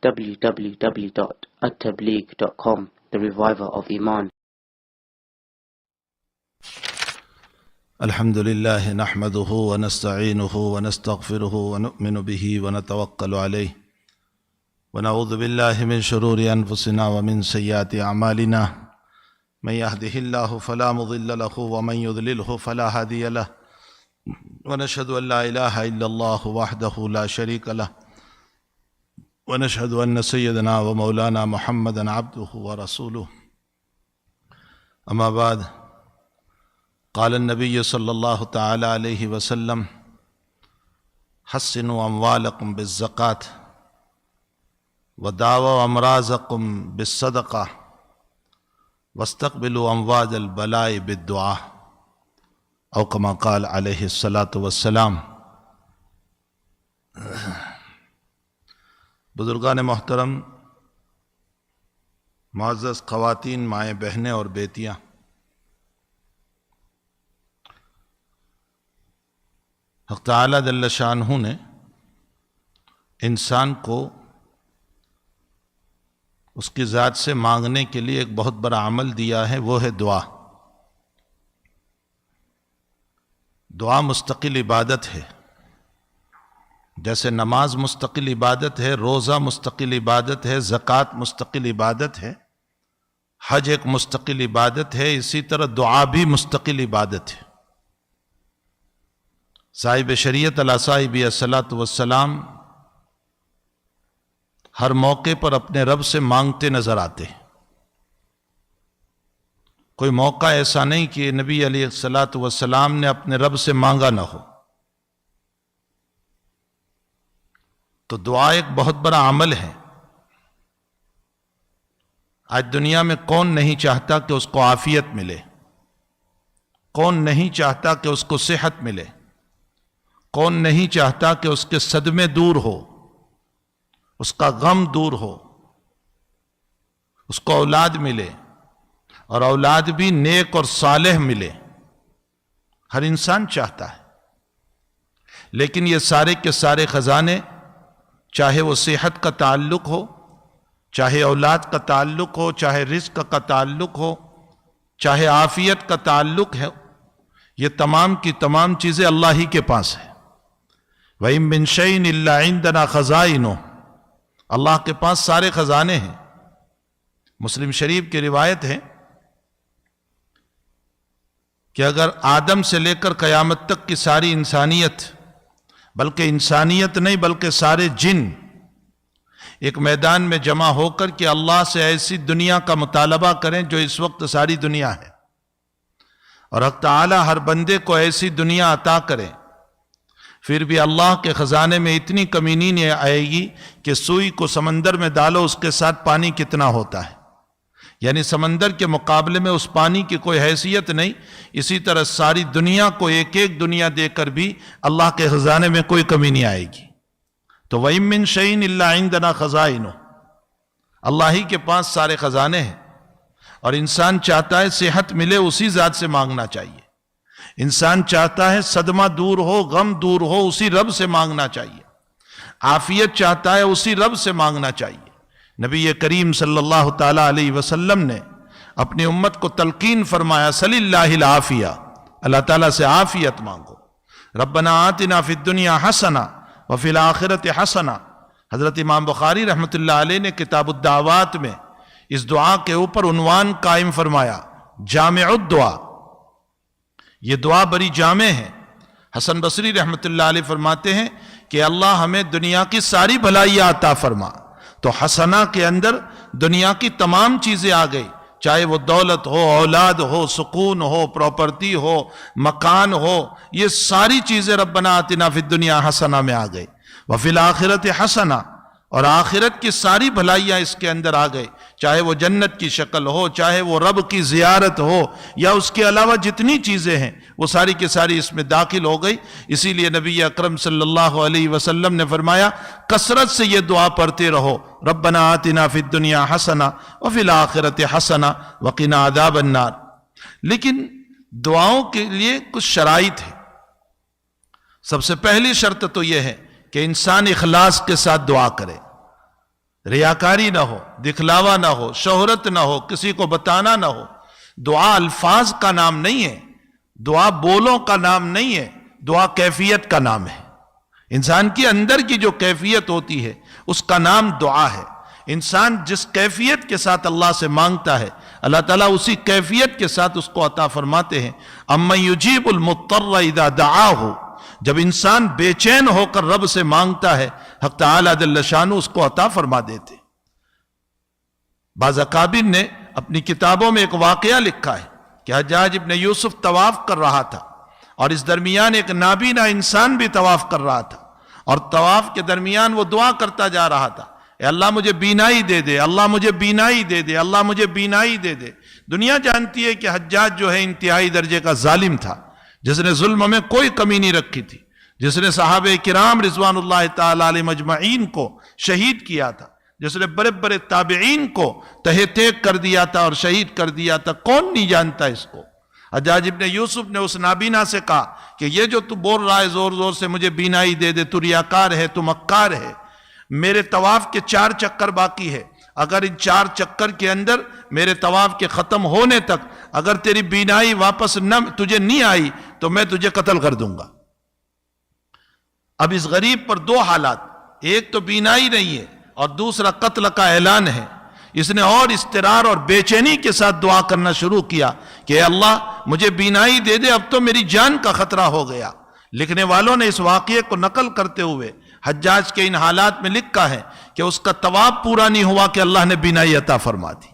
www.attableek.com, the reviver of Iman. الحمد لله نحمده ونستعينه ونستغفره ونؤمن به ونتوكل عليه ونعوذ بالله من شرور أنفسنا ومن سيئات أعمالنا من يهده الله فلا مضل له ومن يضلله فلا هادي له ونشهد أن لا إله إلا الله وحده لا شريك له ونشهد أن سيدنا ومولانا محمدا عبده ورسوله أما بعد قال النبي صلى الله تعالى عليه وسلم حسنوا أموالكم بالزكاة وداووا أمراضكم بالصدقة واستقبلوا أمواج البلاء بالدعاء أو كما قال عليه الصلاة والسلام۔ بزرگان محترم، معزز خواتین، مائیں بہنیں اور بیٹیاں، حق تعالیٰ جل شانہ نے انسان کو اس کی ذات سے مانگنے کے لیے ایک بہت بڑا عمل دیا ہے، وہ ہے دعا۔ دعا مستقل عبادت ہے، جیسے نماز مستقل عبادت ہے، روزہ مستقل عبادت ہے، زکوٰۃ مستقل عبادت ہے، حج ایک مستقل عبادت ہے، اسی طرح دعا بھی مستقل عبادت ہے۔ صاحب شریعت علیہ صاحب الصلاۃ والسلام ہر موقع پر اپنے رب سے مانگتے نظر آتے ہیں۔ کوئی موقع ایسا نہیں کہ نبی علیہ الصلاۃ والسلام نے اپنے رب سے مانگا نہ ہو۔ تو دعا ایک بہت بڑا عمل ہے۔ آج دنیا میں کون نہیں چاہتا کہ اس کو عافیت ملے؟ کون نہیں چاہتا کہ اس کو صحت ملے؟ کون نہیں چاہتا کہ اس کے صدمے دور ہو، اس کا غم دور ہو، اس کو اولاد ملے، اور اولاد بھی نیک اور صالح ملے؟ ہر انسان چاہتا ہے۔ لیکن یہ سارے کے سارے خزانے، چاہے وہ صحت کا تعلق ہو، چاہے اولاد کا تعلق ہو، چاہے رزق کا تعلق ہو، چاہے عافیت کا تعلق ہے، یہ تمام کی تمام چیزیں اللہ ہی کے پاس ہیں۔ وَإِن مِّن شَيْءٍ إِلَّا عِندَنَا خَزَائِنُهُ، اللہ کے پاس سارے خزانے ہیں۔ مسلم شریف کی روایت ہے کہ اگر آدم سے لے کر قیامت تک کی ساری انسانیت، بلکہ انسانیت نہیں بلکہ سارے جن ایک میدان میں جمع ہو کر کہ اللہ سے ایسی دنیا کا مطالبہ کریں جو اس وقت ساری دنیا ہے، اور حق تعالی ہر بندے کو ایسی دنیا عطا کرے، پھر بھی اللہ کے خزانے میں اتنی کمی نہیں آئے گی کہ سوئی کو سمندر میں ڈالو اس کے ساتھ پانی کتنا ہوتا ہے، یعنی سمندر کے مقابلے میں اس پانی کی کوئی حیثیت نہیں۔ اسی طرح ساری دنیا کو ایک ایک دنیا دے کر بھی اللہ کے خزانے میں کوئی کمی نہیں آئے گی۔ تو وَإِن مِّن شَيْءٍ إِلَّا عِندَنَا خَزَائِنُهُ، اللہ ہی کے پاس سارے خزانے ہیں، اور انسان چاہتا ہے صحت ملے، اسی ذات سے مانگنا چاہیے۔ انسان چاہتا ہے صدمہ دور ہو، غم دور ہو، اسی رب سے مانگنا چاہیے۔ عافیت چاہتا ہے، اسی رب سے مانگنا چاہیے۔ نبی کریم صلی اللہ تعالیٰ علیہ وسلم نے اپنی امت کو تلقین فرمایا، صلی اللہ العافیہ، اللہ تعالیٰ سے عافیت مانگو۔ ربنا آتنا فی الدنیا حسنہ وفی الآخرۃ حسنہ۔ حضرت امام بخاری رحمۃ اللہ علیہ نے کتاب الدعوات میں اس دعا کے اوپر عنوان قائم فرمایا، جامع الدعا۔ یہ دعا بڑی جامع ہے۔ حسن بصری رحمۃ اللہ علیہ فرماتے ہیں کہ اللہ ہمیں دنیا کی ساری بھلائیاں عطا فرما۔ تو حسنہ کے اندر دنیا کی تمام چیزیں آ گئی، چاہے وہ دولت ہو، اولاد ہو، سکون ہو، پراپرٹی ہو، مکان ہو، یہ ساری چیزیں ربنا آتنا فی الدنیا حسنہ میں آ گئی۔ وفی الآخرۃ حسنہ، اور آخرت کی ساری بھلائیاں اس کے اندر آ گئے، چاہے وہ جنت کی شکل ہو، چاہے وہ رب کی زیارت ہو، یا اس کے علاوہ جتنی چیزیں ہیں وہ ساری کی ساری اس میں داخل ہو گئی۔ اسی لیے نبی اکرم صلی اللہ علیہ وسلم نے فرمایا کثرت سے یہ دعا پڑھتے رہو، ربنا آتنا فی الدنیا حسنہ وفی الآخرۃ حسنہ وقنا عذاب النار۔ لیکن دعاؤں کے لیے کچھ شرائط ہیں۔ سب سے پہلی شرط تو یہ ہے کہ انسان اخلاص کے ساتھ دعا کرے۔ ریاکاری نہ ہو، دکھلاوا نہ ہو، شہرت نہ ہو، کسی کو بتانا نہ ہو۔ دعا الفاظ کا نام نہیں ہے، دعا بولوں کا نام نہیں ہے، دعا کیفیت کا نام ہے۔ انسان کی اندر کی جو کیفیت ہوتی ہے اس کا نام دعا ہے۔ انسان جس کیفیت کے ساتھ اللہ سے مانگتا ہے اللہ تعالیٰ اسی کیفیت کے ساتھ اس کو عطا فرماتے ہیں۔ اَمَّن يُجِيبُ الْمُضْطَرَّ إِذَا دَعَاهُ، جب انسان بے چین ہو کر رب سے مانگتا ہے حق تعالیٰ جل شانہ اس کو عطا فرما دیتے۔ بعض اکابر نے اپنی کتابوں میں ایک واقعہ لکھا ہے کہ حجاج ابن یوسف طواف کر رہا تھا اور اس درمیان ایک نابینا انسان بھی طواف کر رہا تھا، اور طواف کے درمیان وہ دعا کرتا جا رہا تھا، اے اللہ مجھے بینائی دے دے، اللہ مجھے بینائی دے دے، اللہ مجھے بینائی دے دے۔ دنیا جانتی ہے کہ حجاج جو ہے انتہائی درجے کا ظالم تھا، جس نے ظلم میں کوئی کمی نہیں رکھی تھی، جس نے صحابہ کرام رضوان اللہ تعالی علیہ مجمعین کو شہید کیا تھا، جس نے بڑے بڑے تابعین کو تہہ تیگ کر دیا تھا اور شہید کر دیا تھا۔ کون نہیں جانتا اس کو؟ حجاج ابن یوسف نے اس نابینا سے کہا کہ یہ جو تو بول رہا ہے زور زور سے مجھے بینائی دے دے، تو ریاکار ہے، تو مکار ہے۔ میرے طواف کے 4 چکر باقی ہے، اگر ان 4 چکر کے اندر میرے طواف کے ختم ہونے تک اگر تیری بینائی واپس تجھے نہیں آئی تو میں تجھے قتل کر دوں گا۔ اب اس غریب پر 2 حالات، ایک تو بینائی نہیں ہے اور دوسرا قتل کا اعلان ہے۔ اس نے اور اضطرار اور بے چینی کے ساتھ دعا کرنا شروع کیا کہ اے اللہ مجھے بینائی دے دے، اب تو میری جان کا خطرہ ہو گیا۔ لکھنے والوں نے اس واقعے کو نقل کرتے ہوئے حجاج کے ان حالات میں لکھا ہے کہ اس کا طواف پورا نہیں ہوا کہ اللہ نے بینائی عطا فرما دی۔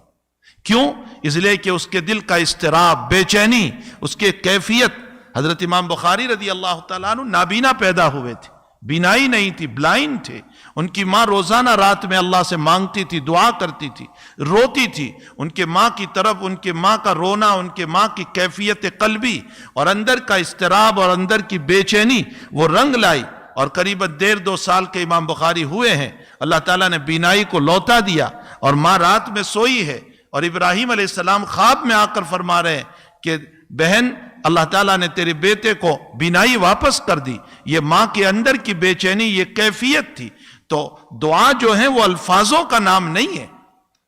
کیوں؟ اس لیے کہ اس کے دل کا اضطراب، بے چینی، اس کی کیفیت۔ حضرت امام بخاری رضی اللہ تعالیٰ عنہ نابینا پیدا ہوئے تھے، بینائی نہیں تھی، بلائنڈ تھے۔ ان کی ماں روزانہ رات میں اللہ سے مانگتی تھی، دعا کرتی تھی، روتی تھی۔ ان کے ماں کی طرف ان کے ماں کا رونا، ان کے ماں کی کیفیت قلبی اور اندر کا اضطراب اور اندر کی بے چینی وہ رنگ لائی، اور قریب 1.5-2 سال کے امام بخاری ہوئے ہیں۔ اللہ تعالیٰ نے بینائی کو لوٹا دیا، اور ماں رات میں سوئی ہے، اور ابراہیم علیہ السلام خواب میں آ کر فرما رہے ہیں کہ بہن اللہ تعالیٰ نے تیرے بیٹے کو بینائی واپس کر دی۔ یہ ماں کے اندر کی بے چینی، یہ کیفیت تھی۔ تو دعا جو ہے وہ الفاظوں کا نام نہیں ہے،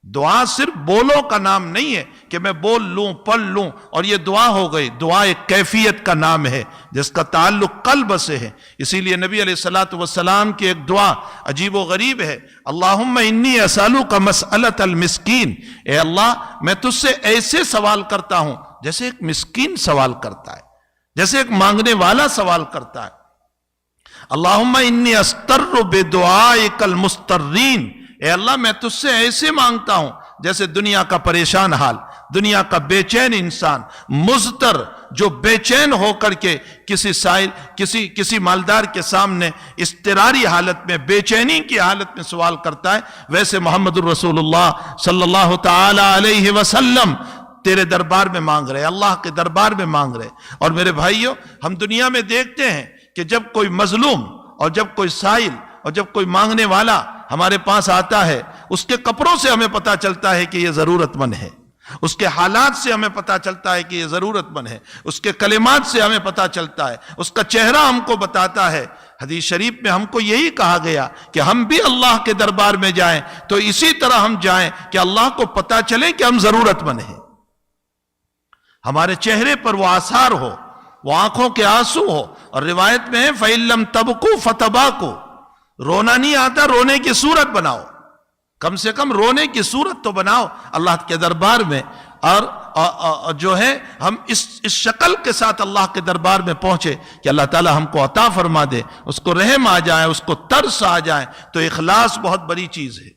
دعا صرف بولوں کا نام نہیں ہے کہ میں بول لوں، پڑھ لوں اور یہ دعا ہو گئی۔ دعا ایک کیفیت کا نام ہے جس کا تعلق قلب سے ہے۔ اسی لیے نبی علیہ السلام کی ایک دعا عجیب و غریب ہے، اللہم انی اسألک مسألۃ المسکین، اے اللہ میں تجھ سے ایسے سوال کرتا ہوں جیسے ایک مسکین سوال کرتا ہے، جیسے ایک مانگنے والا سوال کرتا ہے۔ اللہم انی استر بدعائک المسترین، اے اللہ میں تجھ سے ایسے مانگتا ہوں جیسے دنیا کا پریشان حال، دنیا کا بے چین انسان، مضطر جو بے چین ہو کر کے کسی مالدار کے سامنے اضطراری حالت میں، بے چینی کی حالت میں سوال کرتا ہے، ویسے محمد الرسول اللہ صلی اللہ تعالی علیہ وسلم تیرے دربار میں مانگ رہے، اللہ کے دربار میں مانگ رہے۔ اور میرے بھائیوں، ہم دنیا میں دیکھتے ہیں کہ جب کوئی مظلوم اور جب کوئی سائل اور جب کوئی مانگنے والا ہمارے پاس آتا ہے، اس کے کپڑوں سے ہمیں پتہ چلتا ہے کہ یہ ضرورت مند ہے، اس کے حالات سے ہمیں پتہ چلتا ہے کہ یہ ضرورت مند ہے، اس کے کلمات سے ہمیں پتہ چلتا ہے، اس کا چہرہ ہم کو بتاتا ہے۔ حدیث شریف میں ہم کو یہی کہا گیا کہ ہم بھی اللہ کے دربار میں جائیں تو اسی طرح ہم جائیں کہ اللہ کو پتہ چلے کہ ہم ضرورت مند ہیں، ہمارے چہرے پر وہ آثار ہو، وہ آنکھوں کے آنسو ہو۔ اور روایت میں ہے فَإِن لَمْ تَبْكُوا فَتَبَاكُوا، رونا نہیں آتا رونے کی صورت بناؤ، کم سے کم رونے کی صورت تو بناؤ اللہ کے دربار میں۔ اور جو ہے ہم اس شکل کے ساتھ اللہ کے دربار میں پہنچے کہ اللہ تعالی ہم کو عطا فرما دے، اس کو رحم آ جائے، اس کو ترس آ جائے، تو اخلاص بہت بڑی چیز ہے۔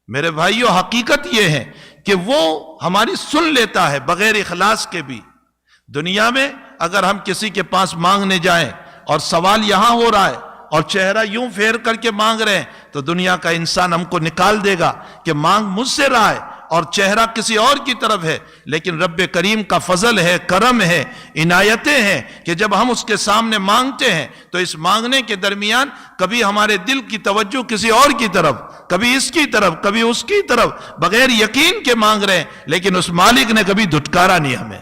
میرے بھائیو، حقیقت یہ ہے کہ وہ ہماری سن لیتا ہے بغیر اخلاص کے بھی۔ دنیا میں اگر ہم کسی کے پاس مانگنے جائیں اور سوال یہاں ہو رہا ہے اور چہرہ یوں پھیر کر کے مانگ رہے ہیں تو دنیا کا انسان ہم کو نکال دے گا کہ مانگ مجھ سے رہا ہے اور چہرہ کسی اور کی طرف ہے۔ لیکن رب کریم کا فضل ہے، کرم ہے، عنایتیں ہیں کہ جب ہم اس کے سامنے مانگتے ہیں تو اس مانگنے کے درمیان کبھی ہمارے دل کی توجہ کسی اور کی طرف، کبھی اس کی طرف، کبھی اس کی طرف، بغیر یقین کے مانگ رہے ہیں، لیکن اس مالک نے کبھی دھٹکارا نہیں ہمیں،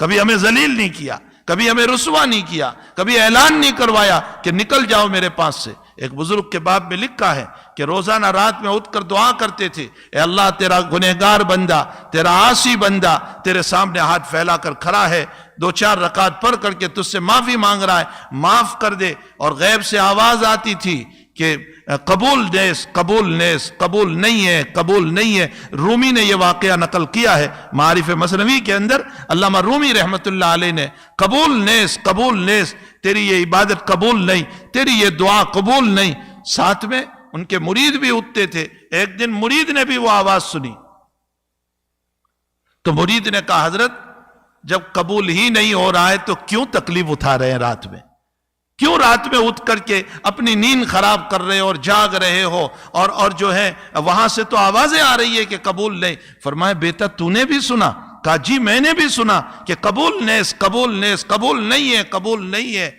کبھی ہمیں ذلیل نہیں کیا، کبھی ہمیں رسوا نہیں کیا، کبھی اعلان نہیں کروایا کہ نکل جاؤ میرے پاس سے۔ ایک بزرگ کے باب میں لکھا ہے کہ روزانہ رات میں اٹھ کر دعا کرتے تھے، اے اللہ تیرا گنہگار بندہ، تیرا عاصی بندہ تیرے سامنے ہاتھ پھیلا کر کھڑا ہے، 2-4 رکعت پڑھ کر کے تجھ سے معافی مانگ رہا ہے، معاف کر دے۔ اور غیب سے آواز آتی تھی کہ قبول نیس، قبول نیس، قبول نہیں ہے، قبول نہیں ہے۔ رومی نے یہ واقعہ نقل کیا ہے معارف مثنوی کے اندر، علامہ رومی رحمت اللہ علیہ نے، قبول نیس، قبول نیس، تیری یہ عبادت قبول نہیں، تیری یہ دعا قبول نہیں۔ ساتھ میں ان کے مرید بھی اٹھتے تھے۔ ایک دن مرید نے بھی وہ آواز سنی تو مرید نے کہا حضرت جب قبول ہی نہیں ہو رہا ہے تو کیوں تکلیف اٹھا رہے ہیں رات میں، کیوں رات میں اٹھ کر کے اپنی نیند خراب کر رہے ہو اور جاگ رہے ہو، اور جو ہے وہاں سے تو آوازیں آ رہی ہے کہ قبول نہیں۔ فرمایا بیٹا تو نے بھی سنا؟ کہا جی میں نے بھی سنا کہ قبول نیس، قبول نیس، قبول نہیں ہے، قبول نہیں ہے۔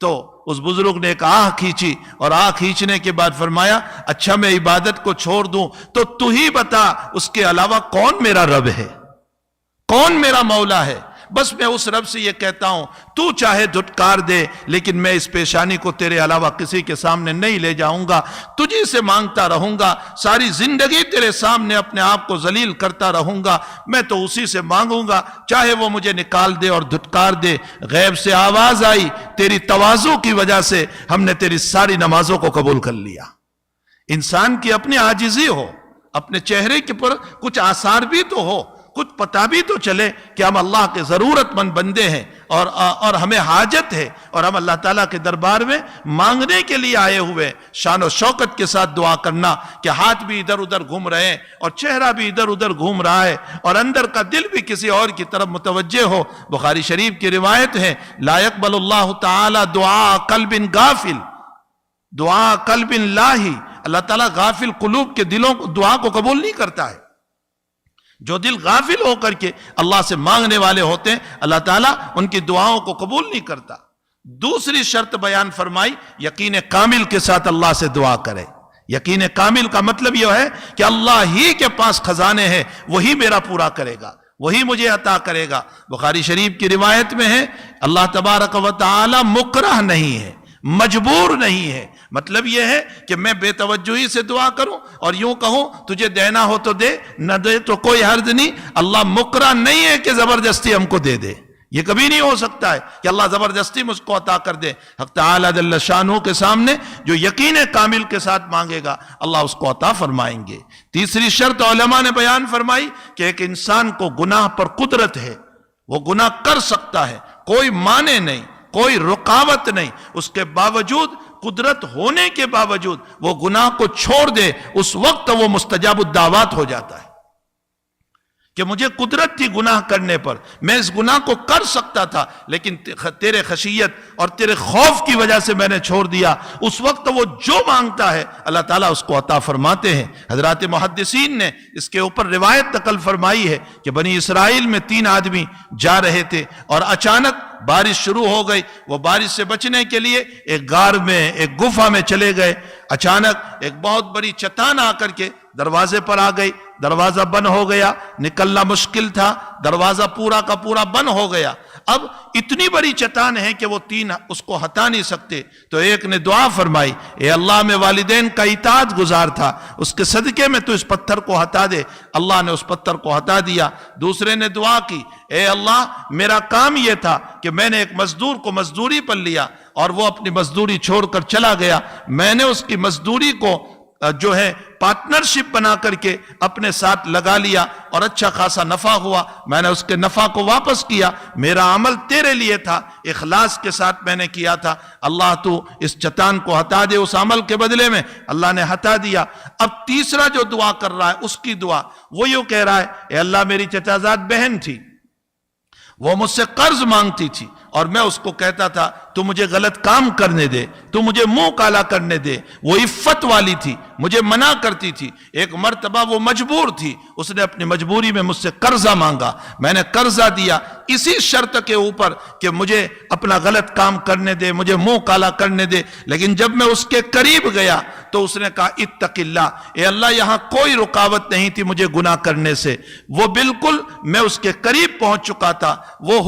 تو اس بزرگ نے ایک آہ کھینچی، اور آہ کھینچنے کے بعد فرمایا اچھا میں عبادت کو چھوڑ دوں تو ہی بتا اس کے علاوہ کون میرا رب ہے، کون میرا مولا ہے؟ بس میں اس رب سے یہ کہتا ہوں تو چاہے دھٹکار دے لیکن میں اس پیشانی کو تیرے علاوہ کسی کے سامنے نہیں لے جاؤں گا، تجھی سے مانگتا رہوں گا، ساری زندگی تیرے سامنے اپنے آپ کو ذلیل کرتا رہوں گا، میں تو اسی سے مانگوں گا چاہے وہ مجھے نکال دے اور دھٹکار دے۔ غیب سے آواز آئی تیری تواضع کی وجہ سے ہم نے تیری ساری نمازوں کو قبول کر لیا۔ انسان کی اپنی عاجزی ہو، اپنے چہرے کے پر کچھ آثار بھی تو ہو، کچھ پتہ بھی تو چلے کہ ہم اللہ کے ضرورت مند بندے ہیں اور ہمیں حاجت ہے، اور ہم اللہ تعالیٰ کے دربار میں مانگنے کے لیے آئے ہوئے۔ شان و شوکت کے ساتھ دعا کرنا کہ ہاتھ بھی ادھر ادھر گھوم رہے ہیں اور چہرہ بھی ادھر ادھر گھوم رہا ہے اور اندر کا دل بھی کسی اور کی طرف متوجہ ہو۔ بخاری شریف کی روایت ہے لا يقبل اللہ تعالی دعا قلب غافل، دعا قلب لاہی، اللہ تعالیٰ غافل قلوب کے دلوں دعا کو قبول نہیں کرتا ہے۔ جو دل غافل ہو کر کے اللہ سے مانگنے والے ہوتے ہیں اللہ تعالیٰ ان کی دعاؤں کو قبول نہیں کرتا۔ دوسری شرط بیان فرمائی یقین کامل کے ساتھ اللہ سے دعا کرے۔ یقین کامل کا مطلب یہ ہے کہ اللہ ہی کے پاس خزانے ہیں، وہی میرا پورا کرے گا، وہی مجھے عطا کرے گا۔ بخاری شریف کی روایت میں ہے اللہ تبارک و تعالی مکرہ نہیں ہے، مجبور نہیں ہے۔ مطلب یہ ہے کہ میں بے توجہی سے دعا کروں اور یوں کہوں تجھے دینا ہو تو دے، نہ دے تو کوئی حرج نہیں۔ اللہ مکرہ نہیں ہے کہ زبردستی ہم کو دے دے، یہ کبھی نہیں ہو سکتا ہے کہ اللہ زبردستی مجھ کو عطا کر دے۔ حق تعالی جل شانہ کے سامنے جو یقین کامل کے ساتھ مانگے گا اللہ اس کو عطا فرمائیں گے۔ تیسری شرط علماء نے بیان فرمائی کہ ایک انسان کو گناہ پر قدرت ہے، وہ گناہ کر سکتا ہے، کوئی مانے نہیں، کوئی رکاوٹ نہیں، اس کے باوجود قدرت ہونے کے باوجود وہ گناہ کو چھوڑ دے، اس وقت وہ مستجاب الدعوات ہو جاتا ہے۔ کہ مجھے قدرت تھی گناہ کرنے پر، میں اس گناہ کو کر سکتا تھا لیکن تیرے خشیت اور تیرے خوف کی وجہ سے میں نے چھوڑ دیا، اس وقت وہ جو مانگتا ہے اللہ تعالیٰ اس کو عطا فرماتے ہیں۔ حضرات محدثین نے اس کے اوپر روایت نقل فرمائی ہے کہ بنی اسرائیل میں 3 آدمی جا رہے تھے اور اچانک بارش شروع ہو گئی، وہ بارش سے بچنے کے لیے ایک غار میں، ایک گفا میں چلے گئے۔ اچانک ایک بہت بڑی چٹان آ کر کے دروازے پر آ گئی، دروازہ بند ہو گیا، نکلنا مشکل تھا، دروازہ پورا کا پورا بند ہو گیا۔ اب اتنی بڑی چٹان ہے کہ وہ 3 اس کو ہٹا نہیں سکتے، تو ایک نے دعا فرمائی اے اللہ میں والدین کا اطاعت گزار تھا، اس کے صدقے میں تو اس پتھر کو ہٹا دے۔ اللہ نے اس پتھر کو ہٹا دیا۔ دوسرے نے دعا کی اے اللہ میرا کام یہ تھا کہ میں نے ایک مزدور کو مزدوری پر لیا اور وہ اپنی مزدوری چھوڑ کر چلا گیا، میں نے اس کی مزدوری کو جو ہے پارٹنرشپ بنا کر کے اپنے ساتھ لگا لیا اور اچھا خاصا نفع ہوا، میں نے اس کے نفع کو واپس کیا، میرا عمل تیرے لیے تھا، اخلاص کے ساتھ میں نے کیا تھا، اللہ تو اس چٹان کو ہٹا دے۔ اس عمل کے بدلے میں اللہ نے ہٹا دیا۔ اب تیسرا جو دعا کر رہا ہے اس کی دعا وہ یوں کہہ رہا ہے اے اللہ میری چچا زاد بہن تھی، وہ مجھ سے قرض مانگتی تھی اور میں اس کو کہتا تھا تو مجھے غلط کام کرنے دے، تو مجھے منہ کالا کرنے دے، وہ عفت والی تھی، مجھے منع کرتی تھی۔ ایک مرتبہ وہ مجبور تھی، اس نے اپنی مجبوری میں مجھ سے قرضہ مانگا، میں نے قرضہ دیا اسی شرط کے اوپر کہ مجھے اپنا غلط کام کرنے دے، مجھے منہ کالا کرنے دے۔ لیکن جب میں اس کے قریب گیا تو اس نے کہا اتق اللہ، اے اللہ یہاں کوئی رکاوٹ نہیں تھی مجھے گناہ کرنے سے، وہ بالکل میں اس کے قریب پہنچ چکا تھا، وہ